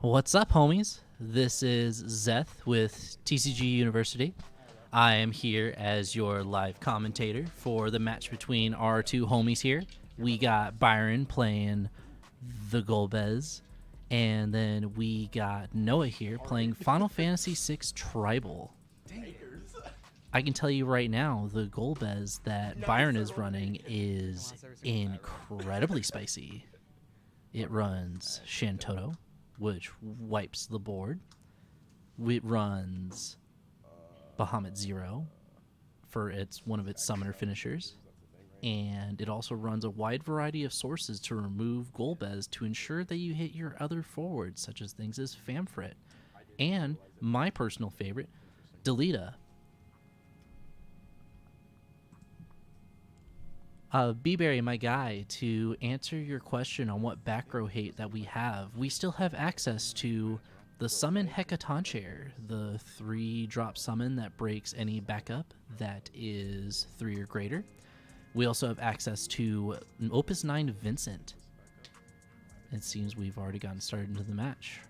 What's up, homies? This is Zeth with TCG University. I am here as your live commentator for the match between our two homies here. We got Byron playing the Golbez, and then we got Noah here playing Final Fantasy VI Tribal. I can tell you right now, the Golbez that Byron is running is incredibly spicy. It runs Shantoto, which wipes the board. It runs Bahamut Zero for one of its summoner finishers. And it also runs a wide variety of sources to remove Golbez to ensure that you hit your other forwards, such as things as Famfrit. And my personal favorite, Delita. B-Berry, my guy, to answer your question on what back row hate that we have, we still have access to the Summon Hecatoncheir, the 3-drop summon that breaks any backup that is 3 or greater. We also have access to an Opus 9 Vincent. It seems we've already gotten started into the match.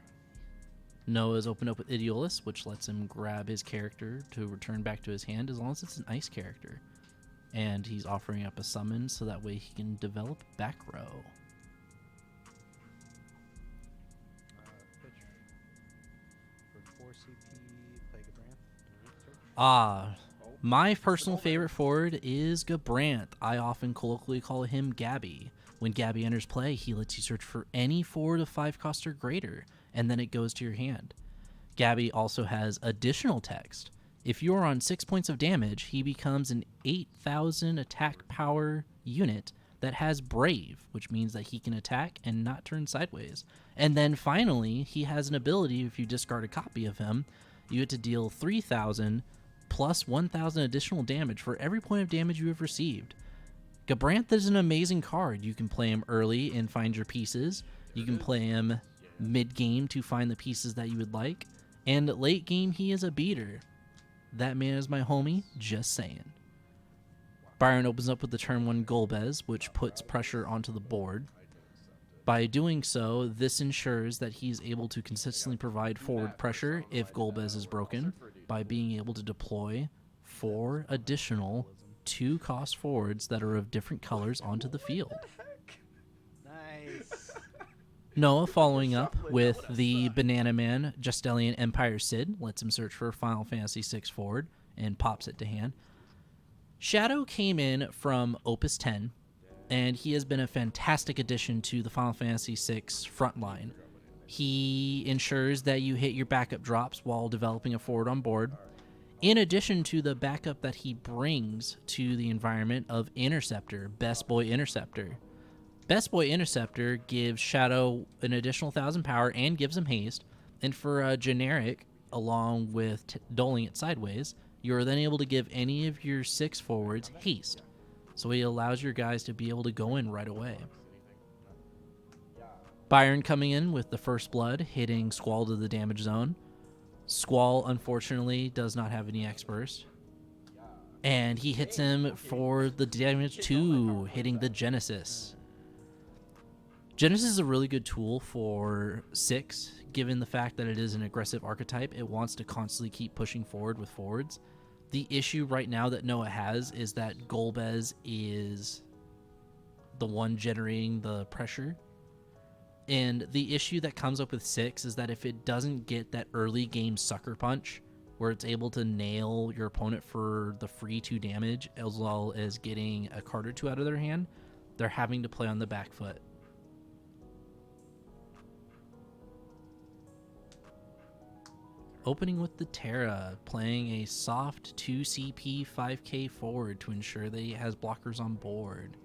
Noah's opened up with Ideolus, which lets him grab his character to return back to his hand as long as it's an ice character. And he's offering up a summon so that way he can develop back row. My personal favorite forward is Gabranth. I often colloquially call him Gabby. When Gabby enters play, he lets you search for any forward of 5 cost or greater, and then it goes to your hand. Gabby also has additional text. If you are on 6 points of damage, he becomes an 8,000 attack power unit that has Brave, which means that he can attack and not turn sideways. And then finally, he has an ability, if you discard a copy of him, you get to deal 3,000 plus 1,000 additional damage for every point of damage you have received. Gabranth is an amazing card. You can play him early and find your pieces. You can play him mid-game to find the pieces that you would like. And late game, he is a beater. That man is my homie, just saying. Byron opens up with the turn 1 Golbez, which puts pressure onto the board. By doing so, this ensures that he's able to consistently provide forward pressure if Golbez is broken by being able to deploy 4 additional 2-cost forwards that are of different colors onto the field. Nice. Noah following up with the Banana Man Justelian Empire Sid, lets him search for Final Fantasy VI forward and pops it to hand. Shadow came in from Opus 10, and he has been a fantastic addition to the Final Fantasy VI front line. He ensures that you hit your backup drops while developing a forward on board, in addition to the backup that he brings to the environment of Interceptor, Best Boy Interceptor. Best Boy Interceptor gives Shadow an additional 1,000 power and gives him haste, and for a generic, along with doling it sideways, you are then able to give any of your 6 forwards haste, so he allows your guys to be able to go in right away. Byron coming in with the First Blood, hitting Squall to the damage zone. Squall, unfortunately, does not have any X-Burst. And he hits him for the damage 2, hitting the Genesis. Genesis is a really good tool for 6, given the fact that it is an aggressive archetype. It wants to constantly keep pushing forward with forwards. The issue right now that Noah has is that Golbez is the one generating the pressure. And the issue that comes up with 6 is that if it doesn't get that early game sucker punch, where it's able to nail your opponent for the free 2 damage, as well as getting a card or 2 out of their hand, they're having to play on the back foot. Opening with the Terra, playing a soft 2 CP 5k forward to ensure that he has blockers on board.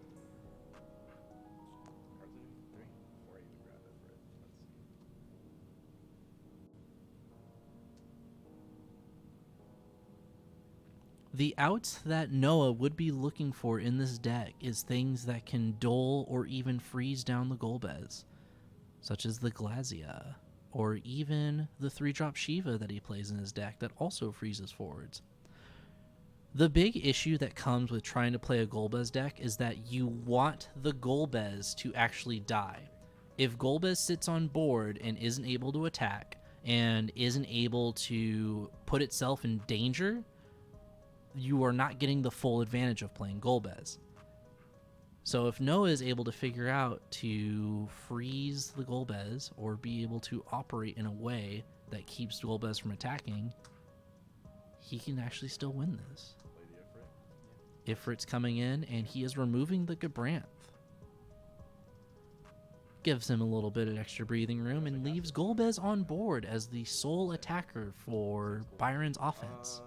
The outs that Noah would be looking for in this deck is things that can dole or even freeze down the Golbez, such as the Glazia, or even the 3-drop Shiva that he plays in his deck that also freezes forwards. The big issue that comes with trying to play a Golbez deck is that you want the Golbez to actually die. If Golbez sits on board and isn't able to attack and isn't able to put itself in danger, you are not getting the full advantage of playing Golbez. So if Noah is able to figure out to freeze the Golbez or be able to operate in a way that keeps Golbez from attacking, he can actually still win this. Ifrit's coming in, and he is removing the Gabranth. Gives him a little bit of extra breathing room and leaves Golbez on board as the sole attacker for Byron's offense.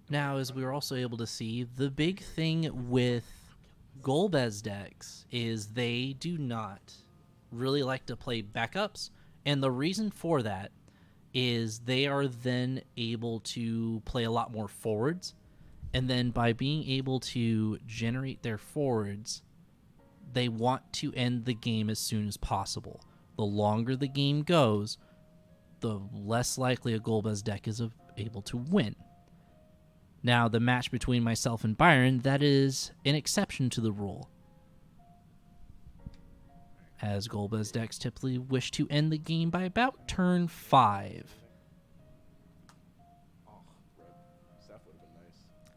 Now, as we were also able to see, the big thing with Golbez decks is they do not really like to play backups, and the reason for that is they are then able to play a lot more forwards, and then by being able to generate their forwards, they want to end the game as soon as possible. The longer the game goes, the less likely a Golbez deck is able to win. Now, the match between myself and Byron, that is an exception to the rule, as Golbez decks typically wish to end the game by about turn 5.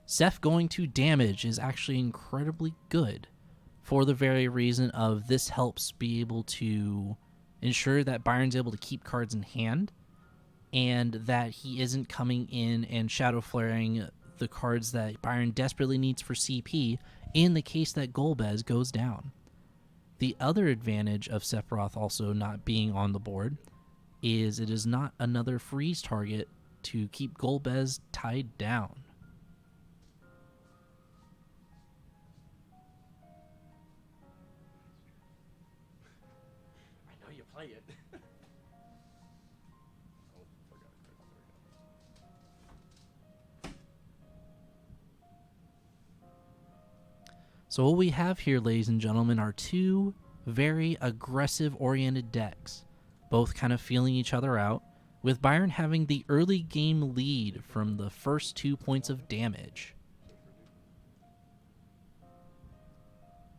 Seth going to damage is actually incredibly good for the very reason of this helps be able to ensure that Byron's able to keep cards in hand and that he isn't coming in and shadow flaring the cards that Byron desperately needs for CP in the case that Golbez goes down. The other advantage of Sephiroth also not being on the board is it is not another freeze target to keep Golbez tied down. I know you play it. So what we have here, ladies and gentlemen, are two very aggressive-oriented decks, both kind of feeling each other out, with Byron having the early game lead from the first 2 points of damage.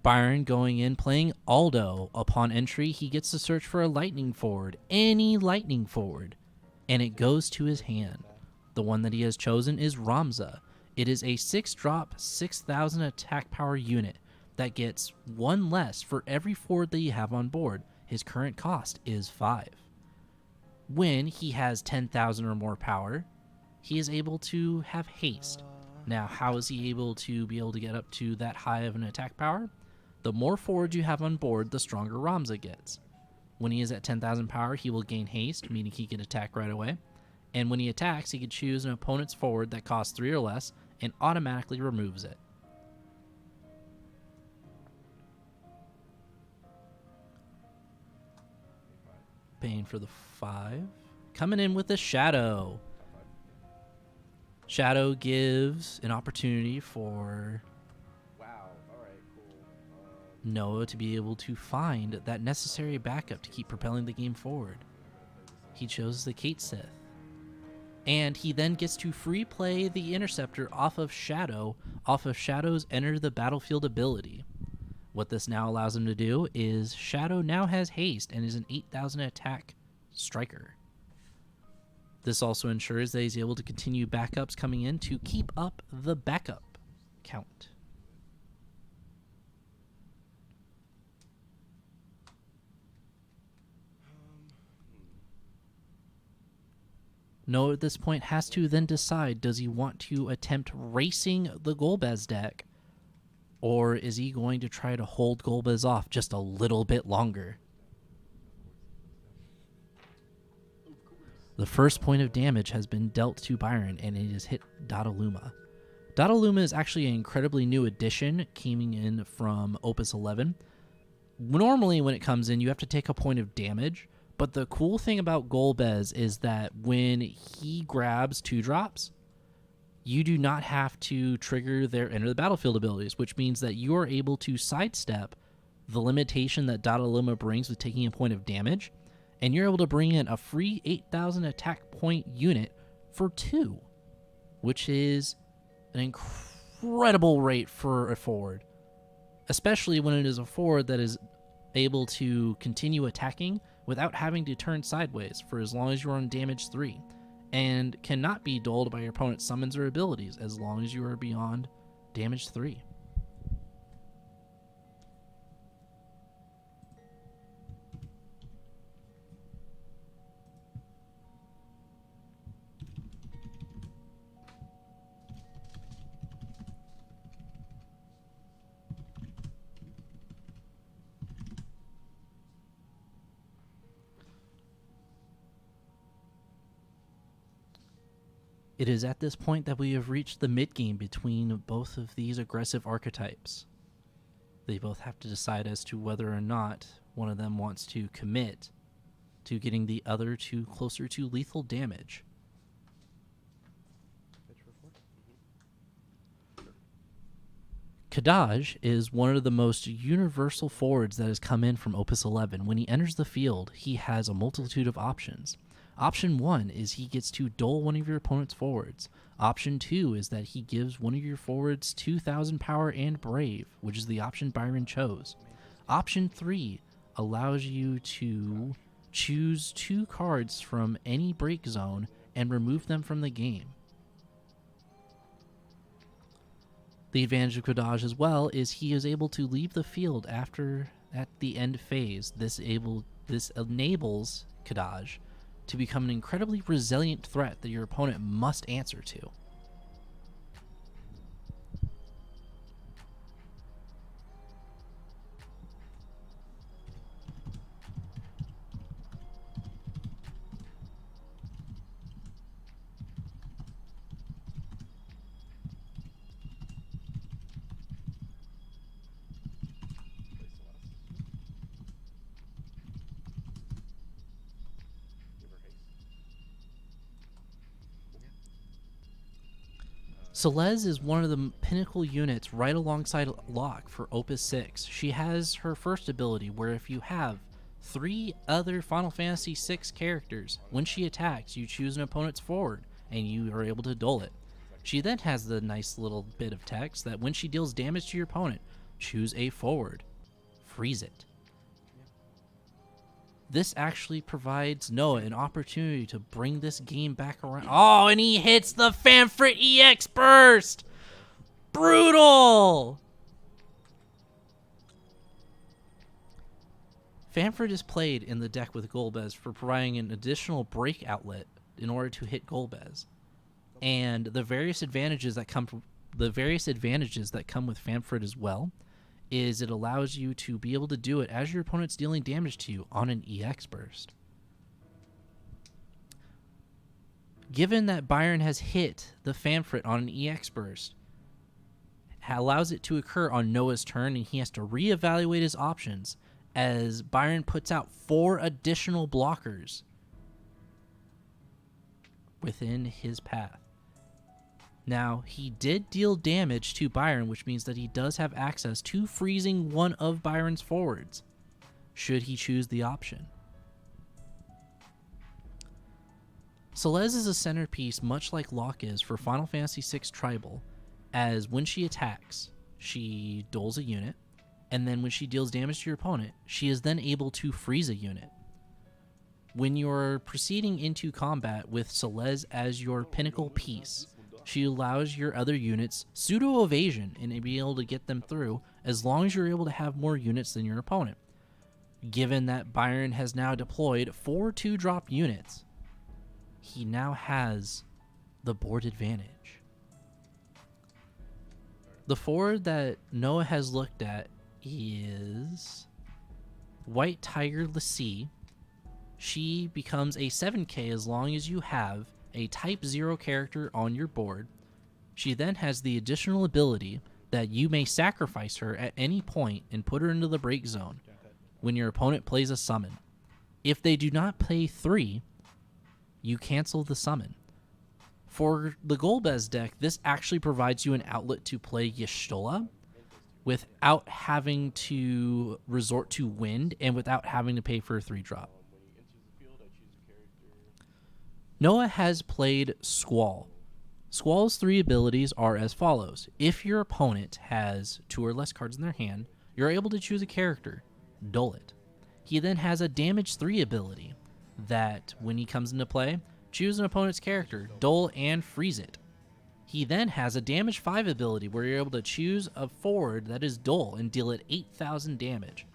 Byron going in playing Aldo. Upon entry, he gets to search for a lightning forward, any lightning forward, and it goes to his hand. The one that he has chosen is Ramza. It is a 6-drop, 6,000 attack power unit that gets 1 less for every forward that you have on board. His current cost is 5. When he has 10,000 or more power, he is able to have haste. Now, how is he able to get up to that high of an attack power? The more forwards you have on board, the stronger Ramza gets. When he is at 10,000 power, he will gain haste, meaning he can attack right away. And when he attacks, he can choose an opponent's forward that costs 3 or less and automatically removes it. Paying for the 5. Coming in with a Shadow. Shadow gives an opportunity for Noah to be able to find that necessary backup to keep propelling the game forward. He chose the Kate Sith. And he then gets to free play the Interceptor off of Shadow's Enter the Battlefield ability. What this now allows him to do is Shadow now has haste and is an 8,000 attack striker. This also ensures that he's able to continue backups coming in to keep up the backup count. Noah at this point has to then decide, does he want to attempt racing the Golbez deck, or is he going to try to hold Golbez off just a little bit longer? The first point of damage has been dealt to Byron, and it has hit Dataluma. Dataluma is actually an incredibly new addition, coming in from Opus 11. Normally when it comes in, you have to take a point of damage, but the cool thing about Golbez is that when he grabs 2-drops, you do not have to trigger their Enter the Battlefield abilities, which means that you are able to sidestep the limitation that Dataluma brings with taking a point of damage, and you're able to bring in a free 8,000 attack point unit for 2, which is an incredible rate for a forward, especially when it is a forward that is able to continue attacking without having to turn sideways for as long as you're on damage 3, and cannot be dulled by your opponent's summons or abilities as long as you are beyond damage 3. It is at this point that we have reached the mid-game between both of these aggressive archetypes. They both have to decide as to whether or not one of them wants to commit to getting the other two closer to lethal damage. Kadaj is one of the most universal forwards that has come in from Opus 11. When he enters the field, he has a multitude of options. Option 1 is he gets to dull one of your opponent's forwards. Option 2 is that he gives one of your forwards 2,000 power and brave, which is the option Byron chose. Option 3 allows you to choose 2 cards from any break zone and remove them from the game. The advantage of Kadaj as well is he is able to leave the field at the end phase. This enables Kadaj to become an incredibly resilient threat that your opponent must answer to. Celeste is one of the pinnacle units right alongside Locke for Opus 6. She has her first ability where if you have 3 other Final Fantasy VI characters, when she attacks, you choose an opponent's forward and you are able to dull it. She then has the nice little bit of text that when she deals damage to your opponent, choose a forward, freeze it. This actually provides Noah an opportunity to bring this game back around. Oh, and he hits the Famfrit EX burst! Brutal! Famfrit is played in the deck with Golbez for providing an additional break outlet in order to hit Golbez. And the various advantages that come with Famfrit as well is it allows you to be able to do it as your opponent's dealing damage to you on an EX burst. Given that Byron has hit the Famfrit on an EX burst, allows it to occur on Noah's turn, and he has to reevaluate his options as Byron puts out 4 additional blockers within his path. Now, he did deal damage to Byron, which means that he does have access to freezing one of Byron's forwards, should he choose the option. Celeste is a centerpiece much like Locke is for Final Fantasy VI Tribal, as when she attacks, she dulls a unit, and then when she deals damage to your opponent, she is then able to freeze a unit. When you're proceeding into combat with Celeste as your pinnacle piece, she allows your other units pseudo-evasion and be able to get them through as long as you're able to have more units than your opponent. Given that Byron has now deployed 4 2-drop units, he now has the board advantage. The forward that Noah has looked at is White Tiger Lassie. She becomes a 7k as long as you have a Type 0 character on your board. She then has the additional ability that you may sacrifice her at any point and put her into the break zone when your opponent plays a summon. If they do not play 3, you cancel the summon. For the Golbez deck, this actually provides you an outlet to play Y'shtola without having to resort to Wind and without having to pay for a 3-drop. Noah has played Squall. Squall's 3 abilities are as follows. If your opponent has 2 or less cards in their hand, you're able to choose a character, dull it. He then has a damage 3 ability that, when he comes into play, choose an opponent's character, dull and freeze it. He then has a damage 5 ability where you're able to choose a forward that is dull and deal it 8,000 damage.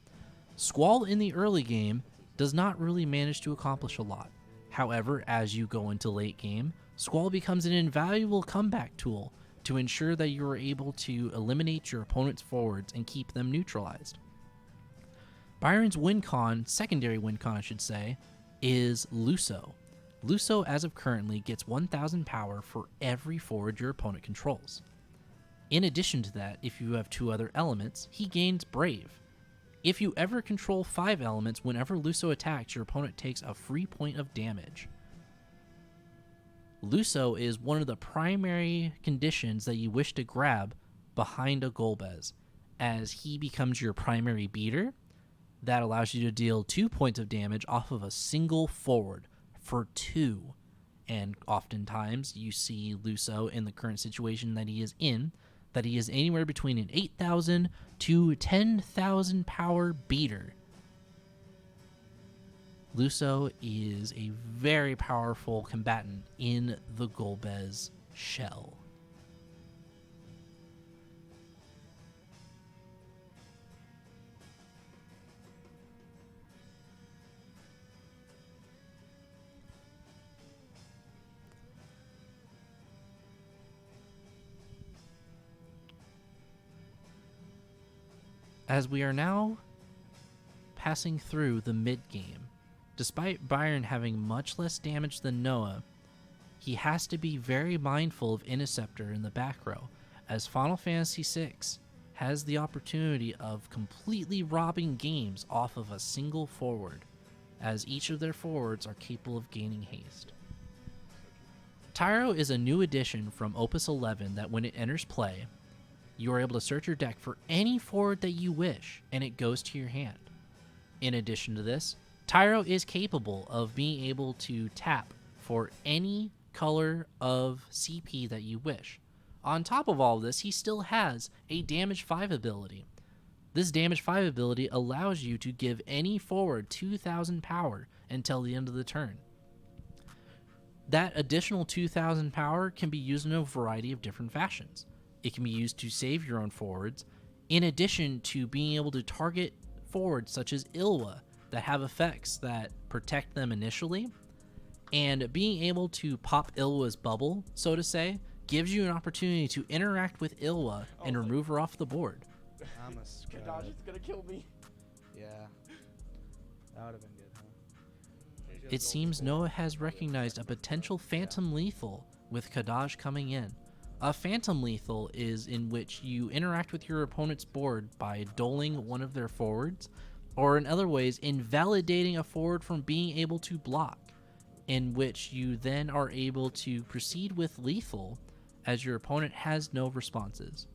Squall in the early game does not really manage to accomplish a lot. However, as you go into late game, Squall becomes an invaluable comeback tool to ensure that you are able to eliminate your opponent's forwards and keep them neutralized. Byron's secondary win con I should say, is Luso. Luso, as of currently, gets 1,000 power for every forward your opponent controls. In addition to that, if you have 2 other elements, he gains Brave. If you ever control 5 elements, whenever Luso attacks, your opponent takes a free point of damage. Luso is one of the primary conditions that you wish to grab behind a Golbez, as he becomes your primary beater. That allows you to deal 2 points of damage off of a single forward for 2. And oftentimes you see Luso in the current situation that he is in, that he is anywhere between an 8,000 to 10,000 power beater. Luso is a very powerful combatant in the Golbez shell. As we are now passing through the mid-game, despite Byron having much less damage than Noah, he has to be very mindful of Interceptor in the back row, as Final Fantasy VI has the opportunity of completely robbing games off of a single forward, as each of their forwards are capable of gaining haste. Tyro is a new addition from Opus 11 that when it enters play, you are able to search your deck for any forward that you wish, and it goes to your hand. In addition to this, Tyro is capable of being able to tap for any color of CP that you wish. On top of all of this, he still has a damage 5 ability. This damage 5 ability allows you to give any forward 2,000 power until the end of the turn. That additional 2,000 power can be used in a variety of different fashions. It can be used to save your own forwards, in addition to being able to target forwards such as Ilwa that have effects that protect them initially, and being able to pop Ilwa's bubble, so to say, gives you an opportunity to interact with Ilwa and remove her off the board. I'm a scrub. Kadaj is gonna kill me. Yeah. That would have been good, huh? It seems Noah has recognized a potential Phantom Lethal with Kadaj coming in. A Phantom Lethal is in which you interact with your opponent's board by doling one of their forwards, or in other ways, invalidating a forward from being able to block, in which you then are able to proceed with lethal as your opponent has no responses.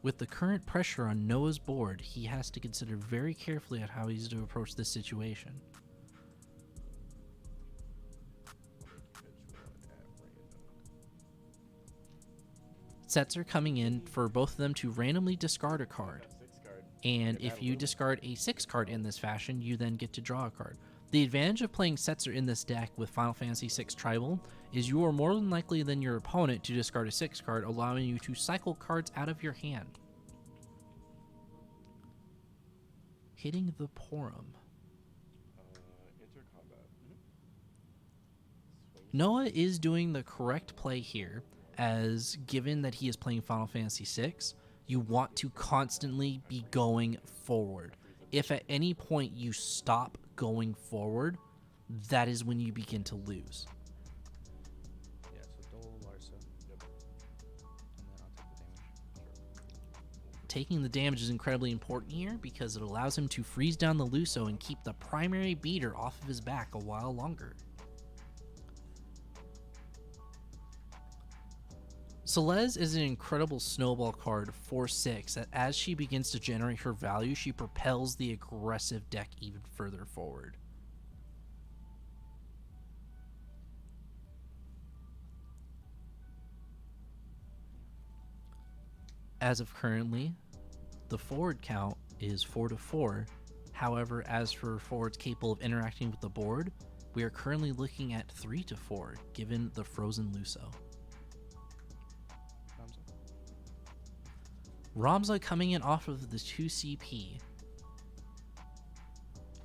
With the current pressure on Noah's board, he has to consider very carefully at how he's to approach this situation. Sets are coming in for both of them to randomly discard a card. And if you discard a 6 card in this fashion, you then get to draw a card. The advantage of playing Setzer in this deck with Final Fantasy VI Tribal is you are more than likely than your opponent to discard a 6 card, allowing you to cycle cards out of your hand. Hitting the Porum. Noah is doing the correct play here, as given that he is playing Final Fantasy VI, you want to constantly be going forward. If at any point you stop going forward, that is when you begin to lose. Yeah, so Dole Larsa. Yep. And then I'll take the damage. Taking the damage is incredibly important here because it allows him to freeze down the Luso and keep the primary beater off of his back a while longer. Celeste is an incredible snowball card for 6 that as she begins to generate her value, she propels the aggressive deck even further forward. As of currently, the forward count is 4 to 4. However, as for forwards capable of interacting with the board, we are currently looking at 3 to 4, given the frozen Luso. Ramza coming in off of the 2 CP.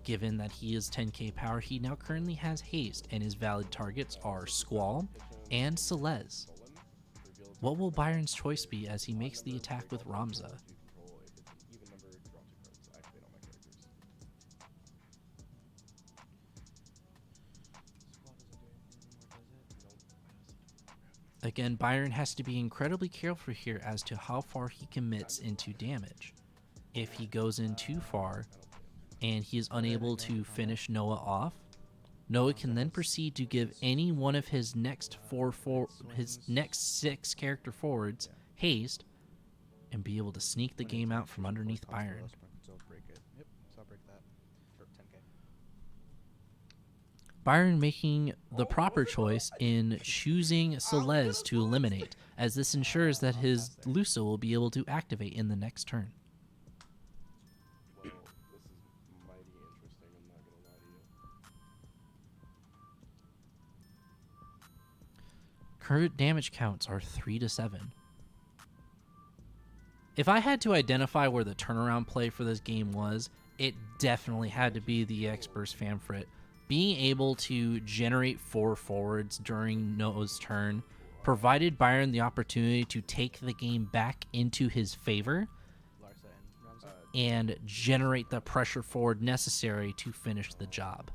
Given that he is 10k power, he now currently has haste, and his valid targets are Squall and Celeste. What will Byron's choice be as he makes the attack with Ramza? Again, Byron has to be incredibly careful here as to how far he commits into damage. If he goes in too far and he is unable to finish Noah off, Noah can then proceed to give any one of his next his next 6 character forwards haste and be able to sneak the game out from underneath Byron. Byron making the proper choice in choosing Celeste to eliminate, as this ensures that his Luso will be able to activate in the next turn. Well, this is mighty interesting, I'm not gonna lie to you. Current damage counts are 3 to 7. If I had to identify where the turnaround play for this game was, it definitely had to be the X-Burst Famfrit. Being able to generate 4 forwards during Noah's turn provided Byron the opportunity to take the game back into his favor and generate the pressure forward necessary to finish the job.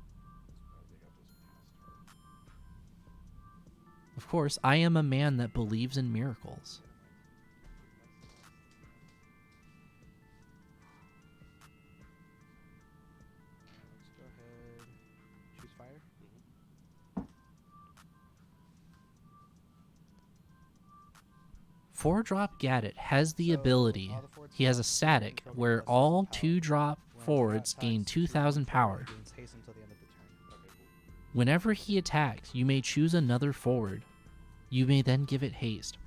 Of course, I am a man that believes in miracles. Four-drop Gadget has the ability, he has a static, where all 2-drop forwards gain 2,000 power. Whenever he attacks, you may choose another forward. You may then give it haste.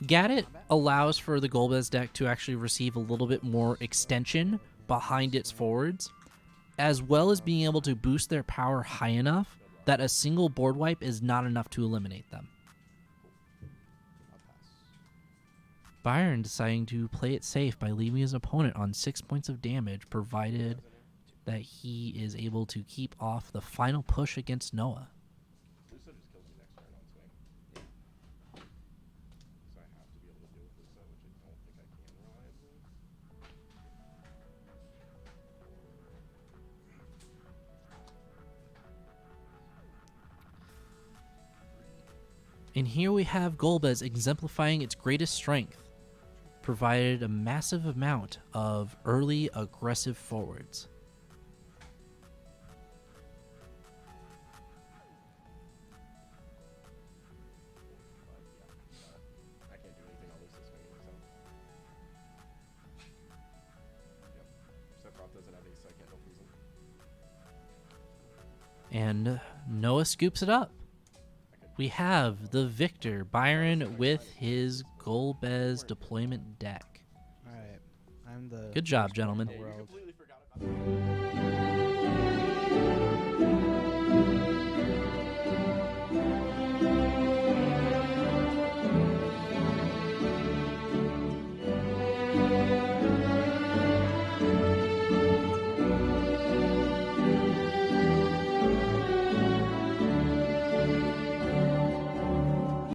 Gadget allows for the Golbez deck to actually receive a little bit more extension behind its forwards, as well as being able to boost their power high enough that a single board wipe is not enough to eliminate them. Byron deciding to play it safe by leaving his opponent on 6 points of damage, provided that he is able to keep off the final push against Noah. Luso just kills me next turn on swing. So I have to be able to deal with Luso, which I don't think I can reliably. And here we have Golbez exemplifying its greatest strength, provided a massive amount of early aggressive forwards. I can't do anything, I'll lose this swing myself. Yep. Sephiroth doesn't have ace, so I can't help losing. And Noah scoops it up. We have the victor, Byron, with his Golbez deployment deck. Alright. I'm the Good job, gentlemen. world. Completely forgot about that.